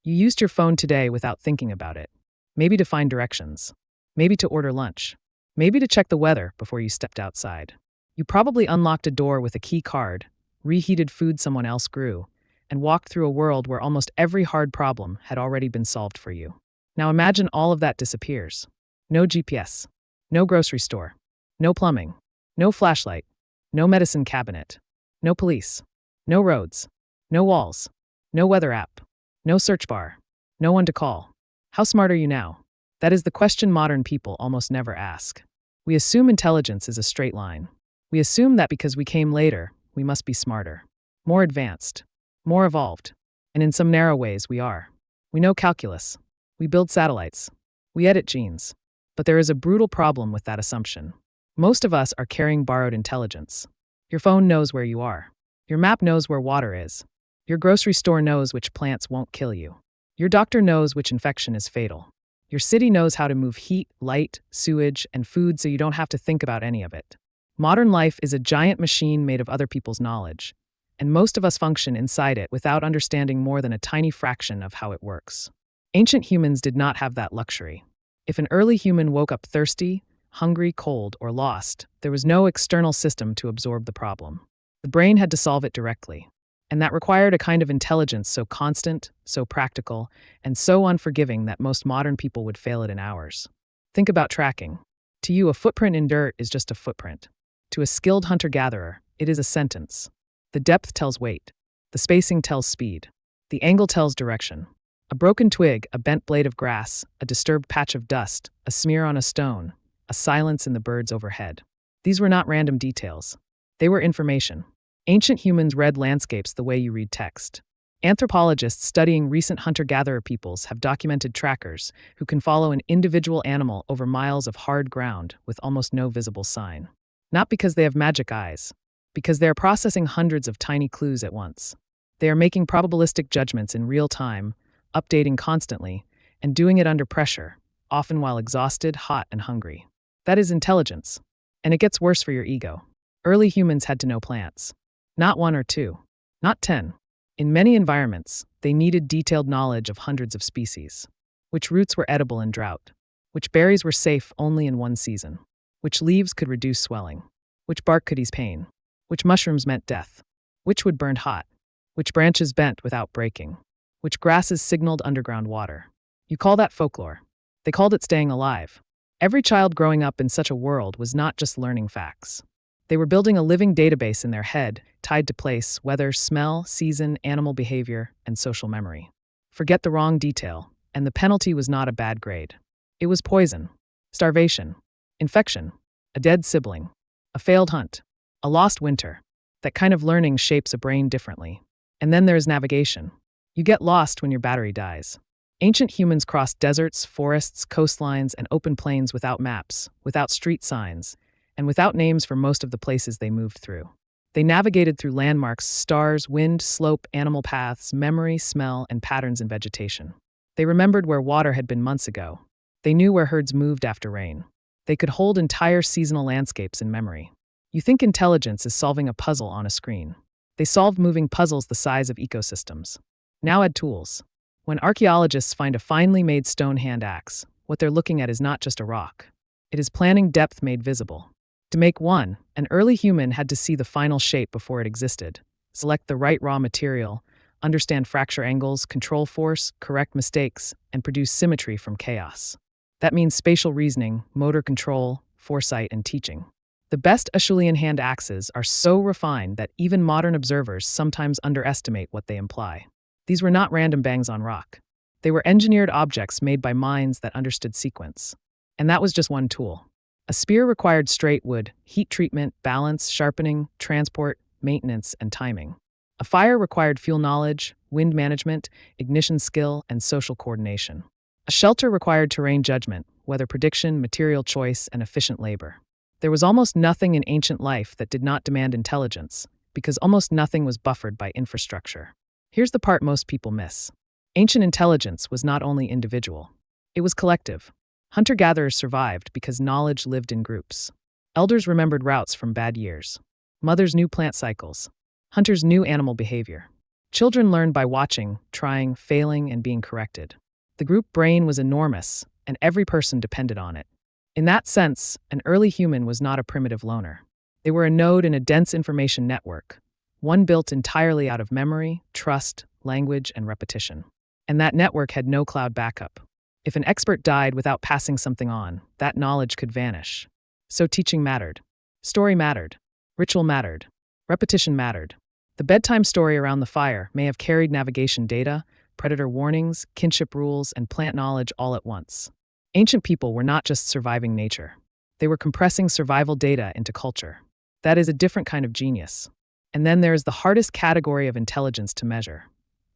You used your phone today without thinking about it. Maybe to find directions. Maybe to order lunch. Maybe to check the weather before you stepped outside. You probably unlocked a door with a key card, reheated food someone else grew, and walked through a world where almost every hard problem had already been solved for you. Now imagine all of that disappears. No GPS. No grocery store. No plumbing. No flashlight. No medicine cabinet. No police. No roads. No walls. No weather app. No search bar. No one to call. How smart are you now? That is the question modern people almost never ask. We assume intelligence is a straight line. We assume that because we came later, we must be smarter, more advanced, more evolved. And in some narrow ways, we are. We know calculus. We build satellites. We edit genes. But there is a brutal problem with that assumption. Most of us are carrying borrowed intelligence. Your phone knows where you are. Your map knows where water is. Your grocery store knows which plants won't kill you. Your doctor knows which infection is fatal. Your city knows how to move heat, light, sewage, and food so you don't have to think about any of it. Modern life is a giant machine made of other people's knowledge, and most of us function inside it without understanding more than a tiny fraction of how it works. Ancient humans did not have that luxury. If an early human woke up thirsty, hungry, cold, or lost, there was no external system to absorb the problem. The brain had to solve it directly. And that required a kind of intelligence so constant, so practical, and so unforgiving that most modern people would fail it in hours. Think about tracking. To you, a footprint in dirt is just a footprint. To a skilled hunter-gatherer, it is a sentence. The depth tells weight. The spacing tells speed. The angle tells direction. A broken twig, a bent blade of grass, a disturbed patch of dust, a smear on a stone, a silence in the birds overhead. These were not random details. They were information. Ancient humans read landscapes the way you read text. Anthropologists studying recent hunter-gatherer peoples have documented trackers who can follow an individual animal over miles of hard ground with almost no visible sign. Not because they have magic eyes, because they are processing hundreds of tiny clues at once. They are making probabilistic judgments in real time, updating constantly, and doing it under pressure, often while exhausted, hot, and hungry. That is intelligence. And it gets worse for your ego. Early humans had to know plants. Not one or two. Not 10. In many environments, they needed detailed knowledge of hundreds of species. Which roots were edible in drought. Which berries were safe only in one season. Which leaves could reduce swelling. Which bark could ease pain. Which mushrooms meant death. Which wood burned hot. Which branches bent without breaking. Which grasses signaled underground water. You call that folklore. They called it staying alive. Every child growing up in such a world was not just learning facts. They were building a living database in their head, tied to place, weather, smell, season, animal behavior, and social memory. Forget the wrong detail, and the penalty was not a bad grade. It was poison, starvation, infection, a dead sibling, a failed hunt, a lost winter. That kind of learning shapes a brain differently. And then there is navigation. You get lost when your battery dies. Ancient humans crossed deserts, forests, coastlines, and open plains without maps, without street signs, and without names for most of the places they moved through. They navigated through landmarks, stars, wind, slope, animal paths, memory, smell, and patterns in vegetation. They remembered where water had been months ago. They knew where herds moved after rain. They could hold entire seasonal landscapes in memory. You think intelligence is solving a puzzle on a screen. They solved moving puzzles the size of ecosystems. Now add tools. When archaeologists find a finely made stone hand axe, what they're looking at is not just a rock. It is planning depth made visible. To make one, an early human had to see the final shape before it existed, select the right raw material, understand fracture angles, control force, correct mistakes, and produce symmetry from chaos. That means spatial reasoning, motor control, foresight, and teaching. The best Acheulean hand axes are so refined that even modern observers sometimes underestimate what they imply. These were not random bangs on rock. They were engineered objects made by minds that understood sequence. And that was just one tool. A spear required straight wood, heat treatment, balance, sharpening, transport, maintenance, and timing. A fire required fuel knowledge, wind management, ignition skill, and social coordination. A shelter required terrain judgment, weather prediction, material choice, and efficient labor. There was almost nothing in ancient life that did not demand intelligence, because almost nothing was buffered by infrastructure. Here's the part most people miss. Ancient intelligence was not only individual. It was collective. Hunter-gatherers survived because knowledge lived in groups. Elders remembered routes from bad years. Mothers knew plant cycles. Hunters knew animal behavior. Children learned by watching, trying, failing, and being corrected. The group brain was enormous, and every person depended on it. In that sense, an early human was not a primitive loner. They were a node in a dense information network, one built entirely out of memory, trust, language, and repetition. And that network had no cloud backup. If an expert died without passing something on, that knowledge could vanish. So teaching mattered. Story mattered. Ritual mattered. Repetition mattered. The bedtime story around the fire may have carried navigation data, predator warnings, kinship rules, and plant knowledge all at once. Ancient people were not just surviving nature. They were compressing survival data into culture. That is a different kind of genius. And then there is the hardest category of intelligence to measure: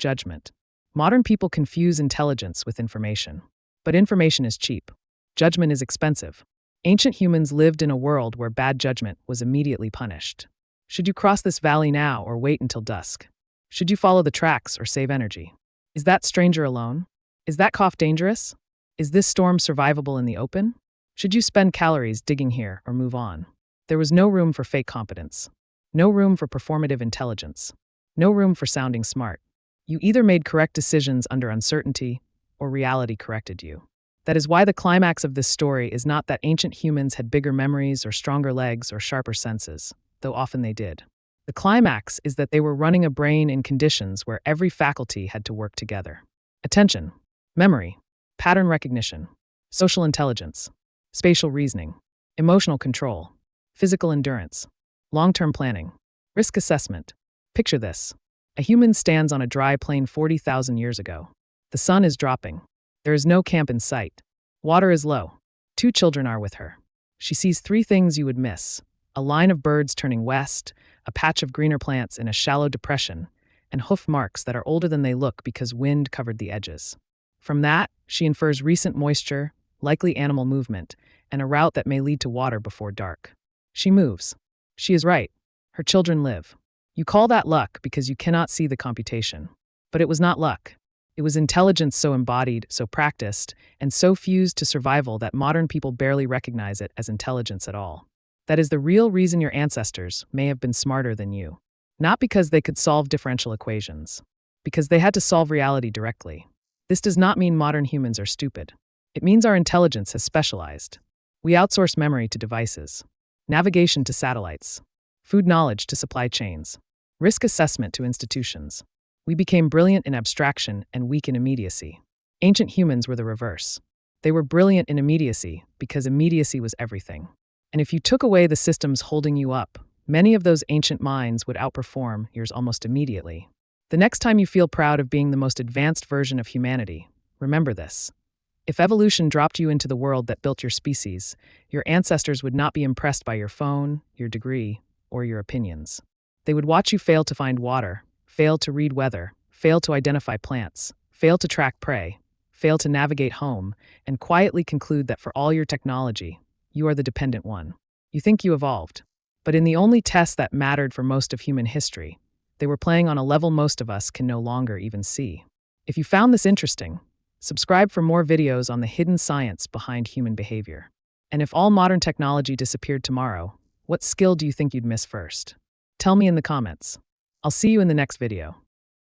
judgment. Modern people confuse intelligence with information. But information is cheap. Judgment is expensive. Ancient humans lived in a world where bad judgment was immediately punished. Should you cross this valley now or wait until dusk? Should you follow the tracks or save energy? Is that stranger alone? Is that cough dangerous? Is this storm survivable in the open? Should you spend calories digging here or move on? There was no room for fake competence. No room for performative intelligence. No room for sounding smart. You either made correct decisions under uncertainty, or reality corrected you. That is why the climax of this story is not that ancient humans had bigger memories or stronger legs or sharper senses, though often they did. The climax is that they were running a brain in conditions where every faculty had to work together. Attention, memory, pattern recognition, social intelligence, spatial reasoning, emotional control, physical endurance, long-term planning, risk assessment. Picture this. A human stands on a dry plain 40,000 years ago. The sun is dropping. There is no camp in sight. Water is low. 2 children are with her. She sees 3 things you would miss: a line of birds turning west, a patch of greener plants in a shallow depression, and hoof marks that are older than they look because wind covered the edges. From that, she infers recent moisture, likely animal movement, and a route that may lead to water before dark. She moves. She is right. Her children live. You call that luck because you cannot see the computation. But it was not luck. It was intelligence so embodied, so practiced, and so fused to survival that modern people barely recognize it as intelligence at all. That is the real reason your ancestors may have been smarter than you. Not because they could solve differential equations. Because they had to solve reality directly. This does not mean modern humans are stupid. It means our intelligence has specialized. We outsource memory to devices, navigation to satellites, food knowledge to supply chains, risk assessment to institutions. We became brilliant in abstraction and weak in immediacy. Ancient humans were the reverse. They were brilliant in immediacy because immediacy was everything. And if you took away the systems holding you up, many of those ancient minds would outperform yours almost immediately. The next time you feel proud of being the most advanced version of humanity, remember this. If evolution dropped you into the world that built your species, your ancestors would not be impressed by your phone, your degree, or your opinions. They would watch you fail to find water, fail to read weather, fail to identify plants, fail to track prey, fail to navigate home, and quietly conclude that for all your technology, you are the dependent one. You think you evolved. But in the only test that mattered for most of human history, they were playing on a level most of us can no longer even see. If you found this interesting, subscribe for more videos on the hidden science behind human behavior. And if all modern technology disappeared tomorrow, what skill do you think you'd miss first? Tell me in the comments. I'll see you in the next video.